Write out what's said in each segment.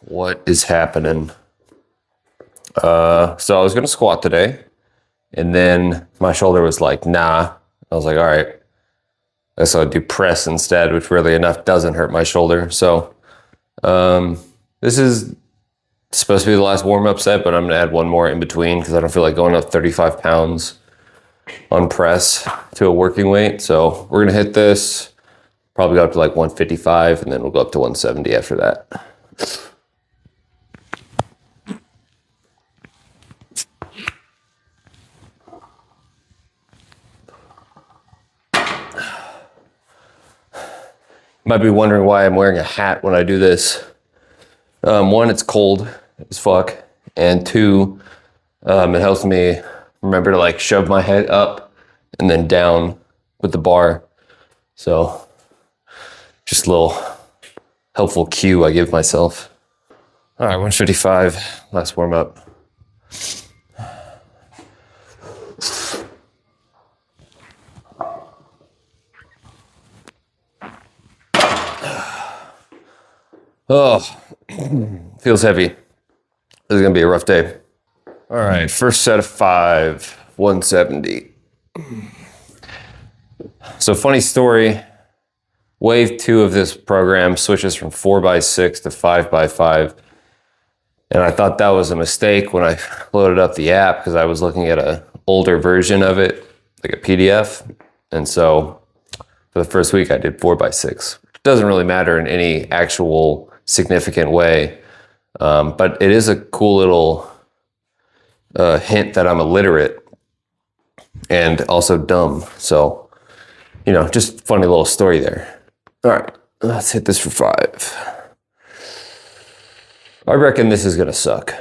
What is happening? So I was gonna squat today, and then my shoulder was like, nah. I was like, all right, I guess I'll do press instead, which really enough doesn't hurt my shoulder. So this is supposed to be the last warm-up set, but I'm gonna add one more in between because I don't feel like going up 35 pounds on press to a working weight. So we're gonna hit this, probably go up to like 155, and then we'll go up to 170 after that. You might be wondering why I'm wearing a hat when I do this. One, it's cold as fuck, and two, it helps me remember to like shove my head up and then down with the bar. So just a little helpful cue I give myself. All right, 155, last warm up. Oh, feels heavy. This is gonna be a rough day. All right, first set of 5, 170. So funny story, wave 2 of this program switches from 4x6 to 5x5. And I thought that was a mistake when I loaded up the app because I was looking at an older version of it, like a PDF. And so for the first week I did 4x6. It doesn't really matter in any actual significant way. But it is a cool little hint that I'm illiterate and also dumb. So, you know, just funny little story there. All right, let's hit this for 5. I reckon this is gonna suck.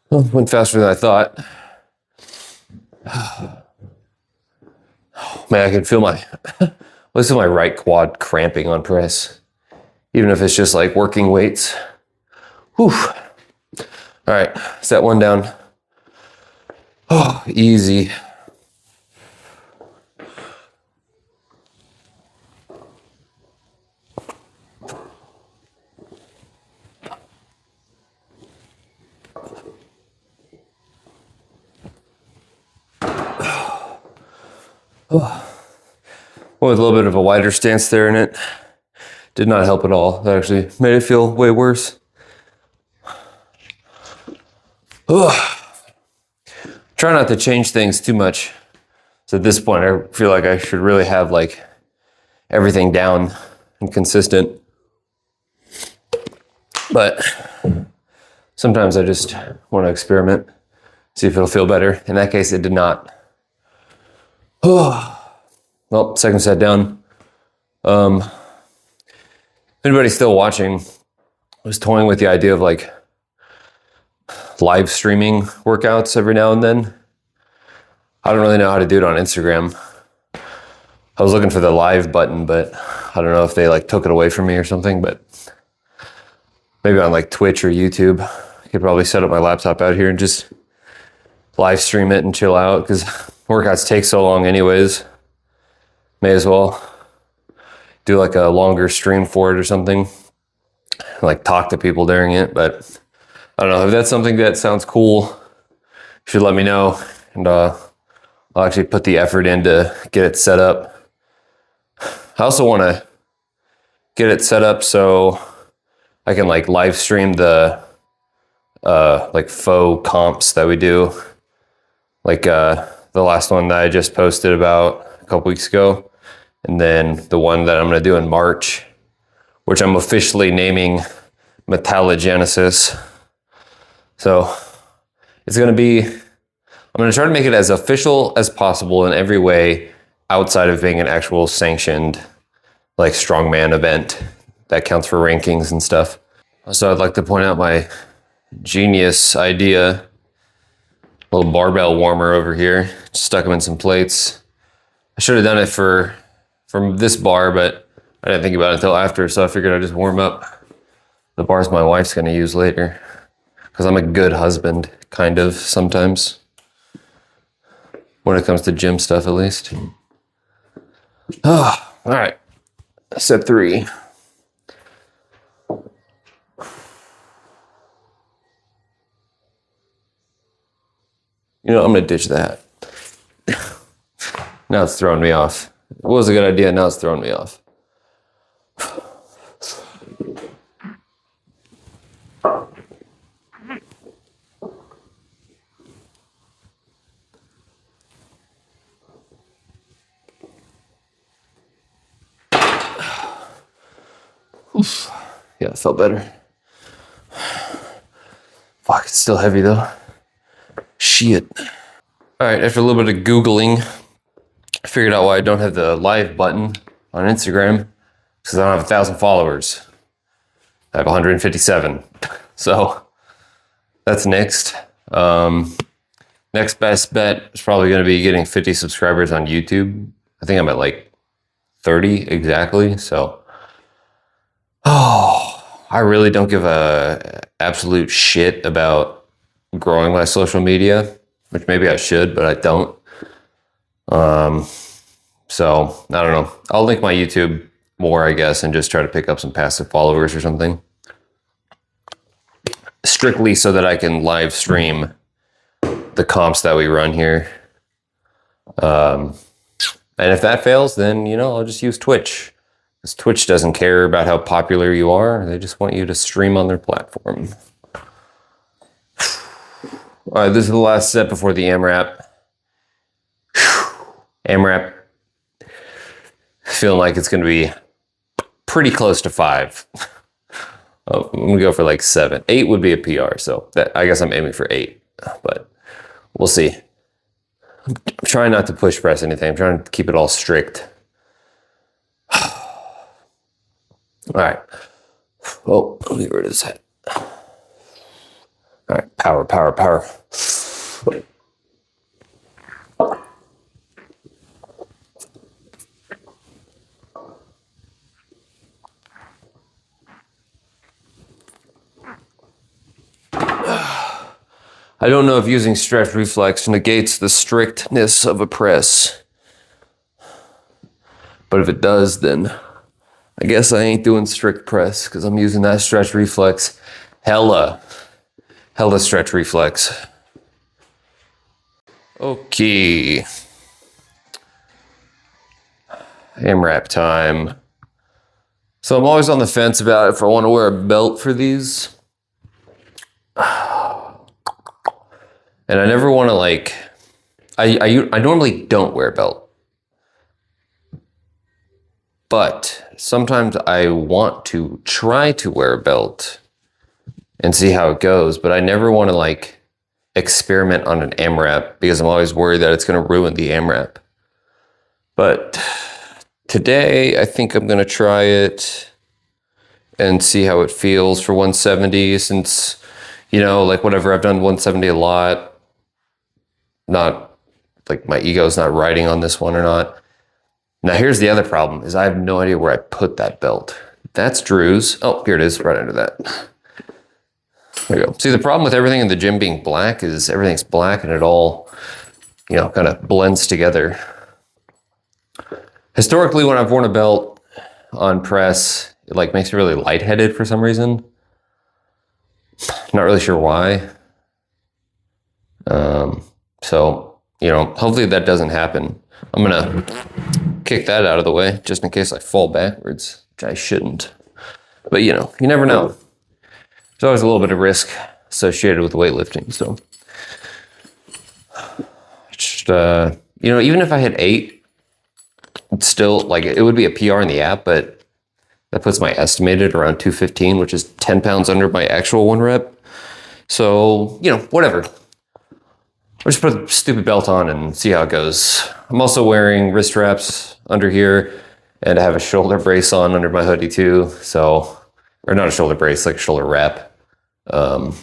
Well, went faster than I thought. Oh, man, I can feel listen to my right quad cramping on press, even if it's just like working weights. Whew. All right, set one down. Oh, easy. With a little bit of a wider stance there in it. Did not help at all. That actually made it feel way worse. Try not to change things too much. So at this point, I feel like I should really have like everything down and consistent. But sometimes I just want to experiment, see if it'll feel better. In that case, it did not. Well, second set down. If anybody's still watching, I was toying with the idea of like live streaming workouts every now and then. I don't really know how to do it on Instagram. I was looking for the live button, but I don't know if they like took it away from me or something, but maybe on like Twitch or YouTube, I could probably set up my laptop out here and just live stream it and chill out because workouts take so long anyways. May as well do like a longer stream for it or something, like talk to people during it. But I don't know, if that's something that sounds cool, you should let me know, and I'll actually put the effort in to get it set up. I also want to get it set up so I can like live stream the like faux comps that we do, like the last one that I just posted about a couple weeks ago, and then the one that I'm going to do in March, which I'm officially naming Metallogenesis. So it's going to be, I'm going to try to make it as official as possible in every way outside of being an actual sanctioned like strongman event that counts for rankings and stuff. So I'd like to point out my genius idea. Little barbell warmer over here. Just stuck them in some plates. I should have done it from this bar, but I didn't think about it until after, so I figured I'd just warm up the bars my wife's gonna use later. Because I'm a good husband, kind of, sometimes. When it comes to gym stuff, at least. Oh, all right. Set 3. You know, I'm gonna ditch that. Now it's throwing me off. It was a good idea, now it's throwing me off. Oof. Yeah, it felt better. Fuck, it's still heavy though. Shit. All right, after a little bit of Googling, I figured out why I don't have the live button on Instagram. Because I don't have 1,000 followers. I have 157. So that's next. Next best bet is probably going to be getting 50 subscribers on YouTube. I think I'm at like 30 exactly. So, I really don't give a absolute shit about growing my social media, which maybe I should, but I don't. So I don't know. I'll link my YouTube more, I guess, and just try to pick up some passive followers or something. Strictly so that I can live stream the comps that we run here. And if that fails, then, you know, I'll just use Twitch. Because Twitch doesn't care about how popular you are. They just want you to stream on their platform. All right, this is the last set before the AMRAP. AMRAP. Feeling like it's going to be pretty close to 5. Oh, I'm going to go for like 7. 8 would be a PR, so that, I guess I'm aiming for 8. But we'll see. I'm trying not to push press anything. I'm trying to keep it all strict. All right. Oh, let me get rid of this head. All right, power, power, power. I don't know if using stretch reflex negates the strictness of a press. But if it does, then I guess I ain't doing strict press because I'm using that stretch reflex. Hella stretch reflex. Okay. AMRAP time. So I'm always on the fence about if I want to wear a belt for these. And I never want to like, I normally don't wear a belt. But sometimes I want to try to wear a belt and see how it goes. But I never want to like experiment on an AMRAP because I'm always worried that it's going to ruin the AMRAP. But today I think I'm going to try it and see how it feels for 170 since, you know, like whatever, I've done 170 a lot. Not like my ego's not riding on this one or not. Now here's the other problem is I have no idea where I put that belt. That's Drew's. Oh, here it is right under that. There you go. See, the problem with everything in the gym being black is everything's black and it all, you know, kind of blends together. Historically, when I've worn a belt on press, it like makes me really lightheaded for some reason. Not really sure why. So, you know, hopefully that doesn't happen. I'm gonna kick that out of the way just in case I fall backwards, which I shouldn't. But you know, you never know. There's always a little bit of risk associated with weightlifting. So, just, you know, even if I hit 8, it's still like it would be a PR in the app, but that puts my estimated around 215, which is 10 pounds under my actual 1 rep. So, you know, whatever. I'll just put the stupid belt on and see how it goes. I'm also wearing wrist wraps under here and I have a shoulder brace on under my hoodie too. So, or not a shoulder brace, like a shoulder wrap. I'm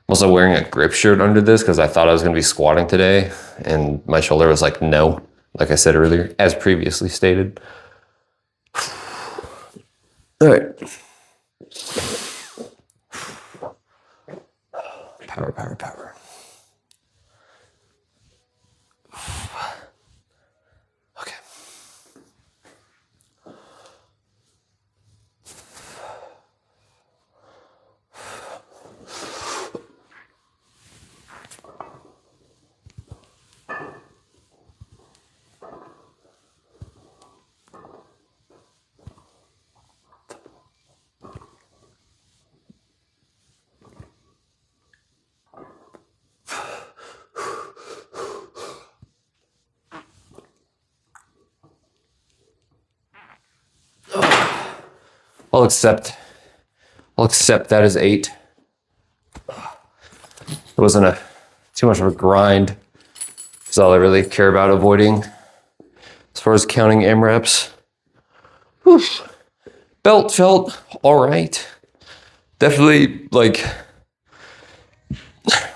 also wearing a grip shirt under this because I thought I was going to be squatting today and my shoulder was like, no, like I said earlier, as previously stated. All right. Power, power, power. Okay. I'll accept that as 8. It wasn't too much of a grind. That's all I really care about avoiding. As far as counting AMRAPs, belt felt all right. Definitely, like,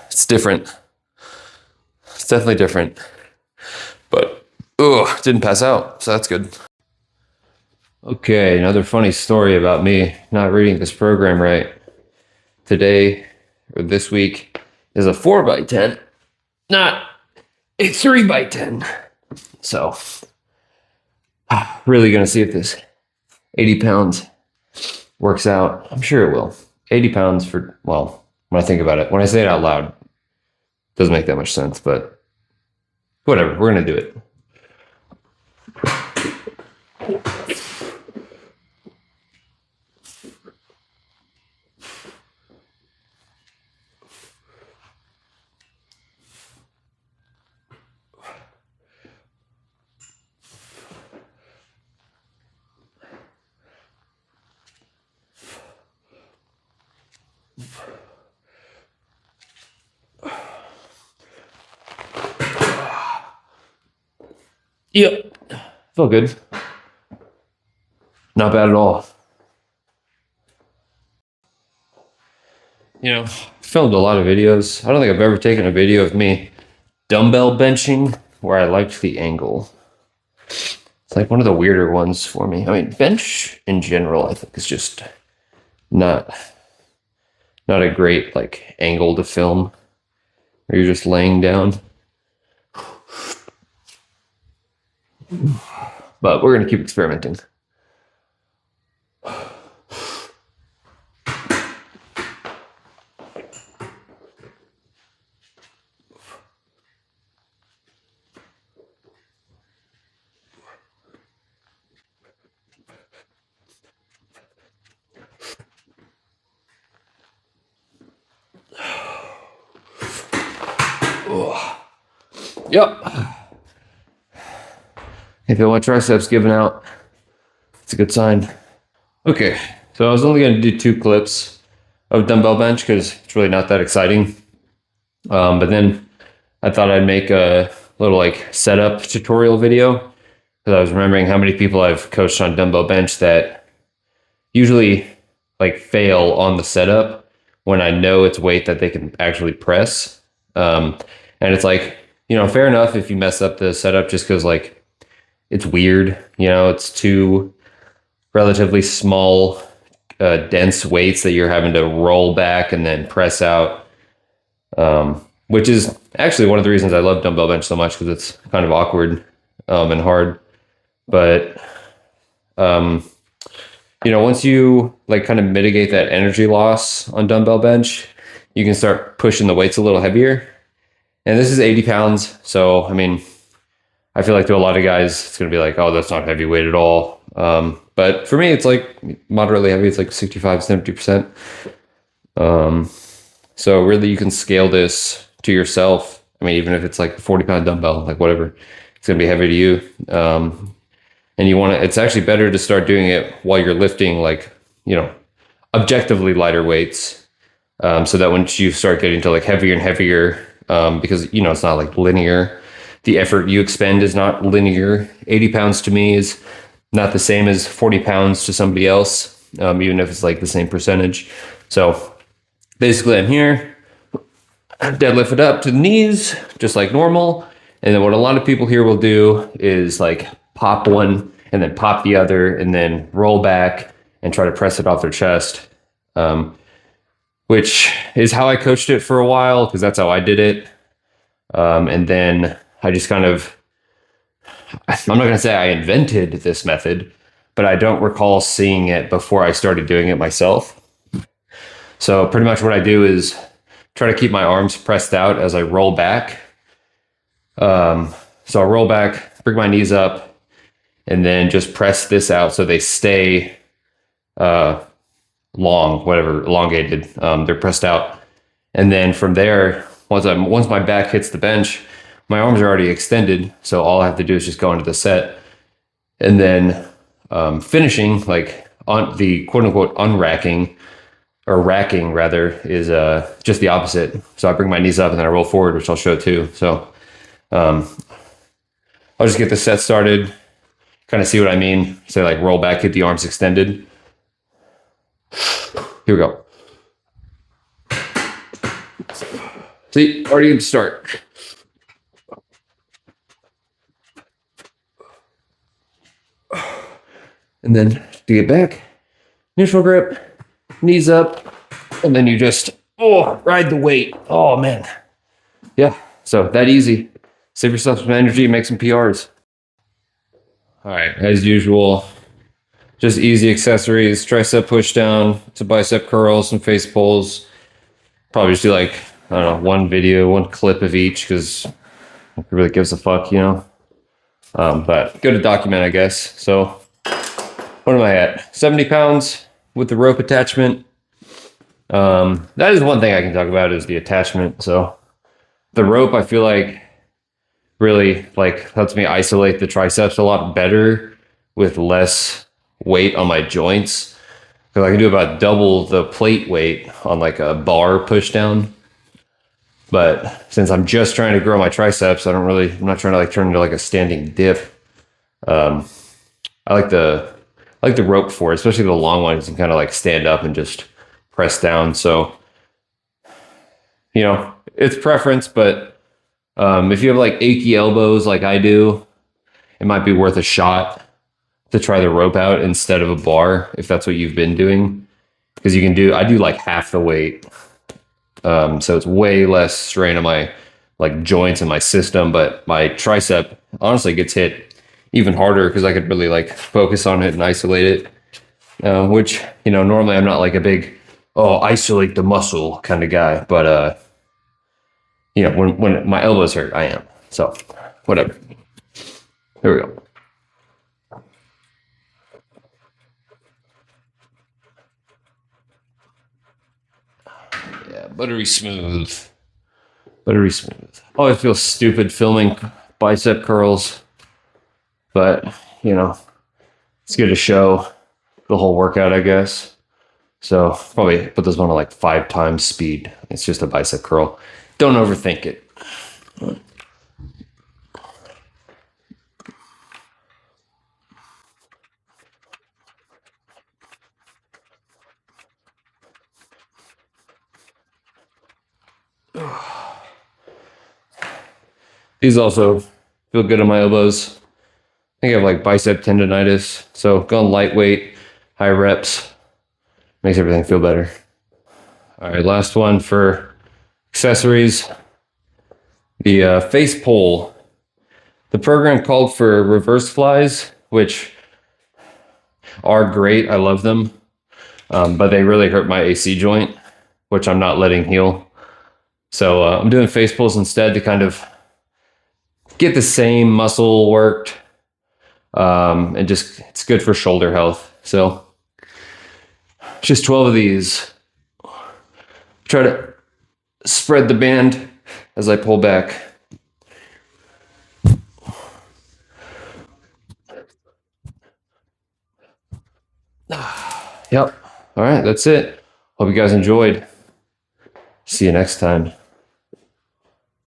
it's different. It's definitely different. But, didn't pass out, so that's good. Okay, another funny story about me not reading this program right. Today, or this week, is a 4x10, not a 3x10. So, really gonna see if this 80 pounds works out. I'm sure it will. 80 pounds for, well, when I think about it, when I say it out loud, it doesn't make that much sense, but whatever, we're gonna do it. Yep, felt good. Not bad at all. You know, I filmed a lot of videos. I don't think I've ever taken a video of me dumbbell benching where I liked the angle. It's like one of the weirder ones for me. I mean, bench in general, I think is just not a great like angle to film where you're just laying down. But we're gonna keep experimenting. Yep. If my triceps giving out, it's a good sign. Okay, so I was only going to do 2 clips of dumbbell bench because it's really not that exciting. But then I thought I'd make a little like setup tutorial video because I was remembering how many people I've coached on dumbbell bench that usually like fail on the setup when I know it's weight that they can actually press. And it's like, you know, fair enough if you mess up the setup just because like it's weird, you know, it's 2 relatively small, dense weights that you're having to roll back and then press out, which is actually one of the reasons I love dumbbell bench so much because it's kind of awkward and hard. But, you know, once you like kind of mitigate that energy loss on dumbbell bench, you can start pushing the weights a little heavier. And this is 80 pounds. So, I mean, I feel like to a lot of guys, it's going to be like, oh, that's not heavyweight at all. But for me, it's like moderately heavy. It's like 65, 70%. So really you can scale this to yourself. I mean, even if it's like a 40-pound dumbbell, like whatever, it's going to be heavy to you. And you want to, it's actually better to start doing it while you're lifting, like, you know, objectively lighter weights. So that once you start getting to like heavier and heavier, because, you know, it's not like linear. The effort you expend is not linear. 80 pounds to me is not the same as 40 pounds to somebody else, even if it's like the same percentage. So basically I'm here, deadlift it up to the knees, just like normal. And then what a lot of people here will do is like pop one and then pop the other and then roll back and try to press it off their chest, which is how I coached it for a while because that's how I did it. And then I just kind of, I'm not going to say I invented this method, but I don't recall seeing it before I started doing it myself. So pretty much what I do is try to keep my arms pressed out as I roll back. So I roll back, bring my knees up, and then just press this out so they stay long, whatever, elongated. They're pressed out. And then from there, once my back hits the bench, my arms are already extended. So all I have to do is just go into the set. And then finishing, like on the quote unquote unracking, or racking rather, is just the opposite. So I bring my knees up and then I roll forward, which I'll show too. So I'll just get the set started, kind of see what I mean. Say like roll back, keep the arms extended. Here we go. See, already good to start. And then to get back, neutral grip, knees up, and then you just, ride the weight. Oh man. Yeah, so that easy. Save yourself some energy, make some PRs. All right, as usual, just easy accessories, tricep push down, some bicep curls, some face pulls. Probably just do like, I don't know, one video, one clip of each because it really gives a fuck, you know? But good to document, I guess. So what am I at? 70 pounds with the rope attachment. That is one thing I can talk about is the attachment. So the rope, I feel like really like helps me isolate the triceps a lot better with less weight on my joints. Because I can do about double the plate weight on like a bar push down. But since I'm just trying to grow my triceps, I'm not trying to like turn into like a standing dip. I like the rope for it, especially the long ones. You can kind of like stand up and just press down. So, you know, it's preference, but if you have like achy elbows like I do, it might be worth a shot to try the rope out instead of a bar if that's what you've been doing. Because I do like half the weight. So it's way less strain on my like joints and my system, but my tricep honestly gets hit even harder because I could really like focus on it and isolate it. Which, you know, normally I'm not like a big, isolate the muscle kind of guy, but you know, when my elbows hurt, I am. So whatever. Here we go. Yeah, buttery smooth. Buttery smooth. Always feel stupid filming bicep curls, but you know, it's good to show the whole workout, I guess. So probably put this one on like 5 times speed. It's just a bicep curl. Don't overthink it. These also feel good on my elbows. I think I have like bicep tendonitis. So going lightweight, high reps, makes everything feel better. All right, last one for accessories. The face pull. The program called for reverse flies, which are great. I love them. But they really hurt my AC joint, which I'm not letting heal. So I'm doing face pulls instead to kind of get the same muscle worked. And just, it's good for shoulder health. So just 12 of these. Try to spread the band as I pull back. Yep. All right, that's it. Hope you guys enjoyed. See you next time.